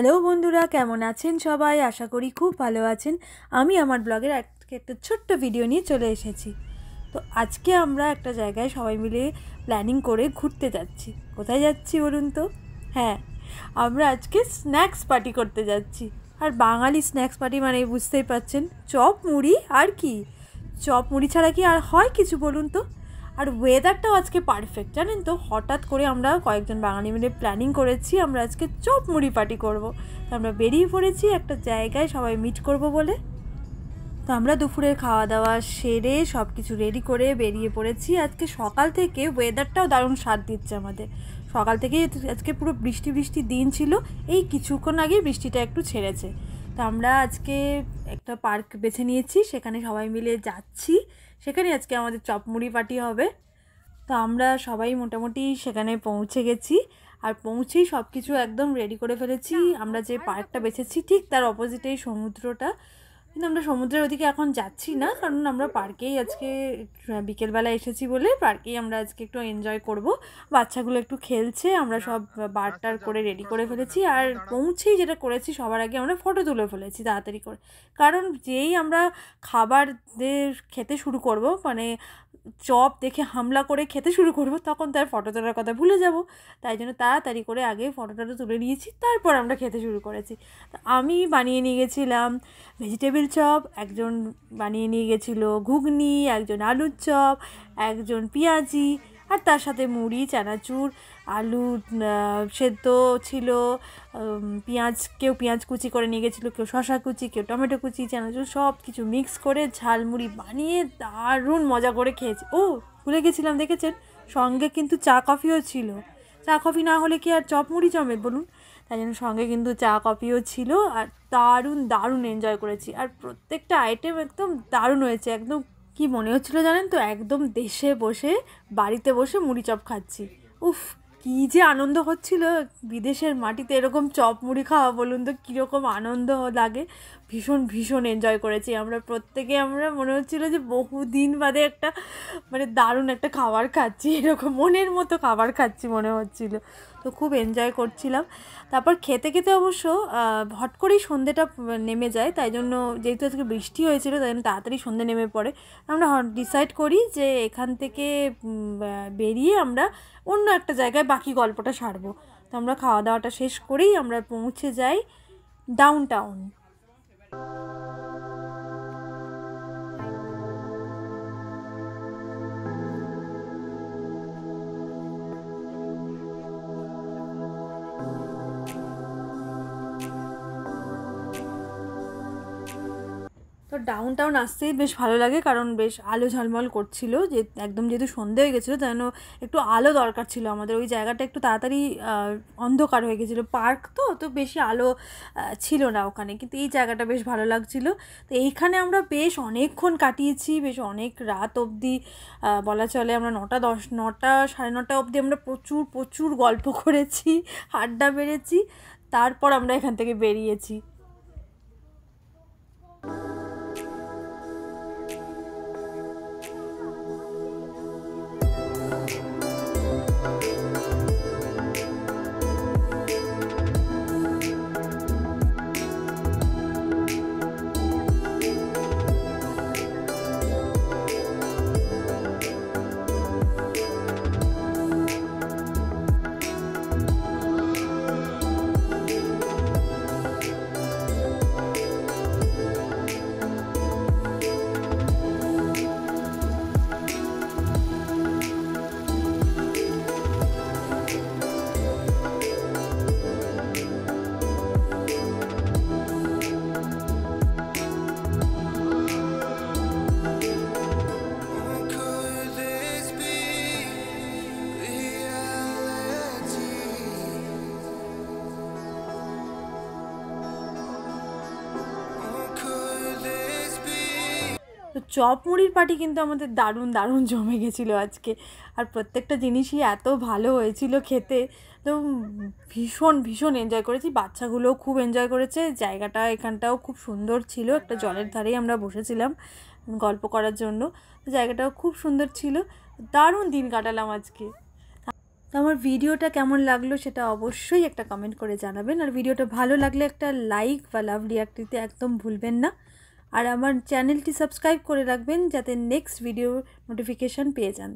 Hello বন্ধুরা, কেমন আছেন সবাই? আশা করি খুব ভালো আছেন। আমি আমার ব্লগের একটা ছোট্ট ভিডিও নিয়ে চলে এসেছি। তো আজকে আমরা একটা জায়গায় সবাই মিলে প্ল্যানিং করে ঘুরতে যাচ্ছি। কোথায় যাচ্ছি বলুন তো? হ্যাঁ, আমরা আজকে স্ন্যাক্স পার্টি করতে যাচ্ছি। আর বাঙালি স্ন্যাক্স পার্টি মানে বুঝতেই পারছেন, চপ মুড়ি আর কি। চপ মুড়ি ছাড়া কি আর হয় কিছু বলুন তো? আর ওয়েদারটাও আজকে পারফেক্ট, জানেন তো। হঠাৎ করে আমরা কয়েকজন বাঙালি মিলে প্ল্যানিং করেছি আমরা আজকে চপ মুড়ি পার্টি করব। তো আমরা বেরিয়ে পড়েছি একটা জায়গায় সবাই মিট করব বলে। তো আমরা দুপুরের খাওয়া দাওয়া সেরে সব কিছু রেডি করে বেরিয়ে পড়েছি। আজকে সকাল থেকে ওয়েদারটাও দারুণ স্বাদ দিচ্ছে আমাদের। সকাল থেকেই আজকে পুরো বৃষ্টি বৃষ্টি দিন ছিল, এই কিছুক্ষণ আগে বৃষ্টিটা একটু ছেড়েছে। তো আমরা আজকে একটা পার্ক বেছে নিয়েছি, সেখানে সবাই মিলে যাচ্ছি। সেখানে আজকে আমাদের চপ মুড়ি পার্টি হবে। তো আমরা সবাই মোটামুটি সেখানে পৌঁছে গেছি। আর পৌঁছেই সব কিছু একদম রেডি করে ফেলেছি। আমরা যে পার্কটা বেছেছি ঠিক তার অপোজিটেই সমুদ্রটা, কিন্তু আমরা সমুদ্রের ওদিকে এখন যাচ্ছি না, কারণ আমরা পার্কেই আজকে বিকেলবেলা এসেছি বলে পার্কেই আমরা আজকে একটু এনজয় করব। বাচ্চাগুলো একটু খেলছে, আমরা সব বারটার করে রেডি করে ফেলেছি। আর পৌঁছেই যেটা করেছি, সবার আগে আমরা ফটো তুলে ফেলেছি তাড়াতাড়ি করে, কারণ যেই আমরা খাবারদের খেতে শুরু করব, মানে চপ দেখে হামলা করে খেতে শুরু করব, তখন তার ফটো তোলার কথা ভুলে যাব। তাই জন্য তাড়াতাড়ি করে আগে ফটোটা তুলে নিয়েছি, তারপর আমরা খেতে শুরু করেছি। তো আমি বানিয়ে নিয়ে গেছিলাম ভেজিটেবিল চপ, একজন বানিয়ে নিয়ে গেছিলো ঘুগনি, একজন আলুর চপ, একজন পেঁয়াজি, আর তার সাথে মুড়ি, চানাচুর, আলু সেদ্ধ ছিল, কেউ পেঁয়াজ কুচি করে নিয়ে গেছিলো, কেউ শশা কুচি, কেউ টমেটো কুচি, চানাচুর সব কিছু মিক্স করে ঝালমুড়ি বানিয়ে দারুণ মজা করে খেয়েছি। ও ভুলে গেছিলাম, দেখেছেন সঙ্গে কিন্তু চা কফিও ছিল। চা কফি না হলে কি আর চপ মুড়ি জমে বলুন? তাই জন্য সঙ্গে কিন্তু চা কফিও ছিল। আর দারুণ দারুণ এনজয় করেছি। আর প্রত্যেকটা আইটেম একদম দারুণ হয়েছে। একদম কি মনে হচ্ছিলো জানেন তো, একদম দেশে বসে বাড়িতে বসে মুড়ি চপ খাচ্ছি। উফ, কী যে আনন্দ হচ্ছিল বিদেশের মাটিতে এরকম চপ মুড়ি খাওয়া, বলুন তো কীরকম আনন্দ লাগে। ভীষণ ভীষণ এনজয় করেছি আমরা প্রত্যেকে। আমরা মনে হচ্ছিলো যে বহুদিন বাদে একটা মানে দারুণ একটা খাবার খাচ্ছি, এরকম মনের মতো খাবার খাচ্ছি মনে হচ্ছিল। তো খুব এনজয় করছিলাম। তারপর খেতে খেতে অবশ্য হট করেই সন্ধ্যেটা নেমে যায়, তাই জন্য যেহেতু আজকে বৃষ্টি হয়েছিল তাই জন্য তাড়াতাড়ি সন্ধ্যে নেমে পড়ে। আমরা ডিসাইড করি যে এখান থেকে বেরিয়ে আমরা অন্য একটা জায়গায় বাকি গল্পটা সারবো। তো আমরা খাওয়া দাওয়াটা শেষ করেই আমরা পৌঁছে যাই ডাউন টাউন। তো ডাউন টাউন আসতেই বেশ ভালো লাগে, কারণ বেশ আলো ঝলমল করছিল, যে একদম যেহেতু সন্ধে হয়ে গেছিলো তাই জন্য একটু আলো দরকার ছিল আমাদের। ওই জায়গাটা একটু তাড়াতাড়ি অন্ধকার হয়ে গেছিলো, পার্ক তো বেশি আলো ছিল না ওখানে, কিন্তু এই জায়গাটা বেশ ভালো লাগছিলো। তো এইখানে আমরা বেশ অনেকক্ষণ কাটিয়েছি, বেশ অনেক রাত অবধি বলা চলে। আমরা 9টা 9:30 অবধি আমরা প্রচুর প্রচুর গল্প করেছি, আড্ডা মেরেছি, তারপর আমরা এখান থেকে বেরিয়েছি। তো চপ মুড়ির পার্টি কিন্তু আমাদের দারুণ দারুণ জমে গেছিলো আজকে। আর প্রত্যেকটা জিনিসই এত ভালো হয়েছিল খেতে, তো ভীষণ ভীষণ এনজয় করেছি। বাচ্চাগুলোও খুব এনজয় করেছে। জায়গাটা এখানটাও খুব সুন্দর ছিল, একটা জলের ধারেই আমরা বসেছিলাম গল্প করার জন্য। তো জায়গাটাও খুব সুন্দর ছিল, দারুণ দিন কাটালাম আজকে। তো আমার ভিডিওটা কেমন লাগলো সেটা অবশ্যই একটা কমেন্ট করে জানাবেন, আর ভিডিওটা ভালো লাগলে একটা লাইক বা লাভ রিয়াক্ট দিতে একদম ভুলবেন না। আর আমার চ্যানেলটি সাবস্ক্রাইব করে রাখবেন যাতে নেক্সট ভিডিও নোটিফিকেশান পেয়ে যান।